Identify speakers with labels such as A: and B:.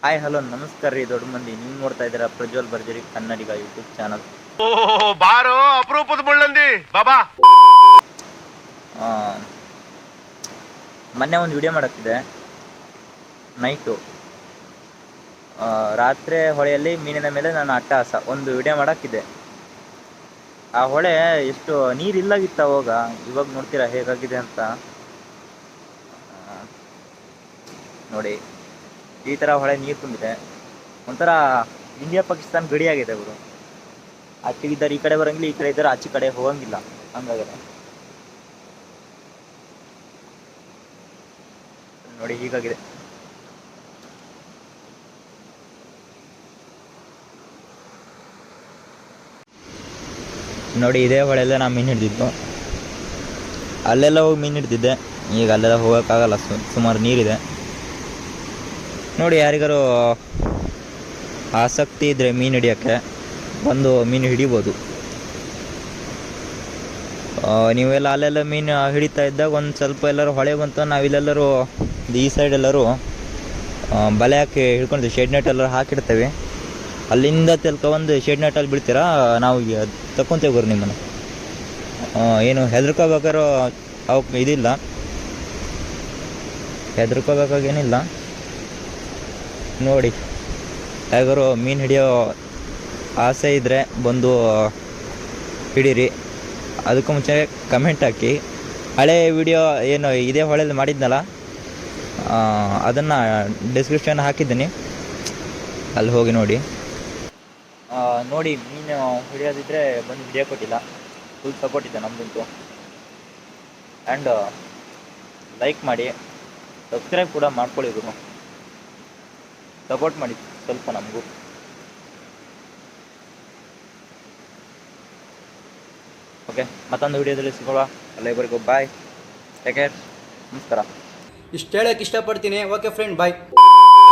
A: Hi hello ನಮಸ್ಕಾರ ರೀ ದೊಡ್ಡ ಮಂದಿ. ನೀವು ನೋಡ್ತಾ ಇದ್ದೀರಾ ಪ್ರಜ್ವಲ್ ಭರ್ಜರಿ ಕನ್ನಡಿಗ ಯೂಟ್ಯೂಬ್ ಚಾನಲ್.
B: ಬಾರೋ ಅಪರೂಪದ ಮುಳ್ಳಂದಿ ಬಾಬಾ.
A: ಮೊನ್ನೆ ಒಂದು ವಿಡಿಯೋ ಮಾಡಕ್ತಿದೆ ನೈಟು. ರಾತ್ರಿ ಹೊಳೆಯಲ್ಲಿ ಮೀನಿನ ಮೇಲೆ ನಾನು ಅಟ್ಟಹಾಸ ಒಂದು ವಿಡಿಯೋ ಮಾಡಕ್ಕಿದೆ. ಆ ಹೊಳೆ ಎಷ್ಟು ನೀರಿಲ್ಲಾಗಿತ್ತು ಅವಾಗ, ಇವಾಗ ನೋಡ್ತೀರಾ ಹೇಗಾಗಿದೆ ಅಂತ. ನೋಡಿ ಈ ಥರ ಹೊಳೆ ನೀರು ತುಂಬಿದೆ. ಒಂಥರ ಇಂಡಿಯಾ ಪಾಕಿಸ್ತಾನ ಗಡಿ ಆಗಿದೆ ಅವರು. ಆಚೆಗಿದ್ದಾರೆ ಈ ಕಡೆ ಬರಂಗಿಲ್ಲ, ಈ ಕಡೆ ಇದ್ದಾರೆ ಆಚೆ ಕಡೆ ಹೋಗಂಗಿಲ್ಲ, ಹಂಗಾಗಿದೆ ನೋಡಿ ಹೀಗಾಗಿದೆ. ನೋಡಿ ಇದೇ ಹೊಳೆಲ್ಲ ನಾನು ಮೀನು ಹಿಡ್ದಿದ್ದು. ಅಲ್ಲೆಲ್ಲ ಹೋಗಿ ಮೀನು ಹಿಡ್ದಿದ್ದೆ, ಈಗ ಅಲ್ಲೆಲ್ಲ ಹೋಗೋಕ್ಕಾಗಲ್ಲ, ಸುಮಾರು ನೀರಿದೆ. ನೋಡಿ ಯಾರಿಗಾರು ಆಸಕ್ತಿ ಇದ್ದರೆ ಮೀನು ಹಿಡಿಯೋಕ್ಕೆ ಬಂದು ಮೀನು ಹಿಡಿಬೋದು. ನೀವೆಲ್ಲ ಅಲ್ಲೆಲ್ಲ ಮೀನು ಹಿಡಿತಾ ಇದ್ದಾಗ ಒಂದು ಸ್ವಲ್ಪ ಎಲ್ಲರೂ ಹೊಳೆ ಬಂತು, ನಾವಿಲ್ಲೆಲ್ಲರೂ ಈ ಸೈಡ್ ಎಲ್ಲರೂ ಬಲೆ ಹಾಕಿ ಹಿಡ್ಕೊಳ್ತೀವಿ, ಶೆಡ್ ನೆಟ್ ಎಲ್ಲರೂ ಹಾಕಿಡ್ತೇವೆ. ಅಲ್ಲಿಂದ ಒಂದು ಶೆಡ್ ನೆಟ್ಟಲ್ಲಿ ಬಿಡ್ತೀರಾ, ನಾವು ತಗೊತೇವೆ ಗುರು ನಿಮ್ಮನ್ನು. ಏನು ಹೆದರ್ಕೋಬೇಕಾರೋ ಅವಕ್ಕೆ ಇದಿಲ್ಲ, ಹೆದರ್ಕೋಬೇಕಾಗೇನಿಲ್ಲ. ನೋಡಿ ಹೇಗಾರು ಮೀನು ಹಿಡಿಯೋ ಆಸೆ ಇದ್ದರೆ ಬಂದು ಹಿಡೀರಿ. ಅದಕ್ಕೂ ಮುಂಚೆ ಕಮೆಂಟ್ ಹಾಕಿ. ಹಳೆ ವಿಡಿಯೋ ಏನು ಇದೇ ಹೊಳೆಯಲ್ಲಿ ಮಾಡಿದ್ನಲ್ಲ, ಅದನ್ನು ಡಿಸ್ಕ್ರಿಪ್ಷನ್ ಹಾಕಿದ್ದೀನಿ, ಅಲ್ಲಿ ಹೋಗಿ ನೋಡಿ. ನೋಡಿ ಮೀನು ಹಿಡಿಯೋದಿದ್ರೆ ಬಂದು ಹಿಡಿಯೋ ಕೊಟ್ಟಿಲ್ಲ, ಫುಲ್ ಸಪೋರ್ಟ್ ಇದೆ ನಮ್ಮದಂತೂ. ಆ್ಯಂಡ್ ಲೈಕ್ ಮಾಡಿ, ಸಬ್ಸ್ಕ್ರೈಬ್ ಕೂಡ ಮಾಡ್ಕೊಳ್ಳಿ ಗುರು, ಸಪೋರ್ಟ್ ಮಾಡಿ ಸ್ವಲ್ಪ ನಮಗೂ. ಓಕೆ, ಮತ್ತೊಂದು ವಿಡಿಯೋದಲ್ಲಿ ಸಿಗೋಣ. ಅಲ್ಲಿವರೆಗೂ ಬಾಯ್, ಟೇಕ್ ಕೇರ್, ನಮಸ್ಕಾರ.
C: ಇಷ್ಟು ಹೇಳೋಕ್ಕೆ ಇಷ್ಟಪಡ್ತೀನಿ. ಓಕೆ ಫ್ರೆಂಡ್, ಬಾಯ್.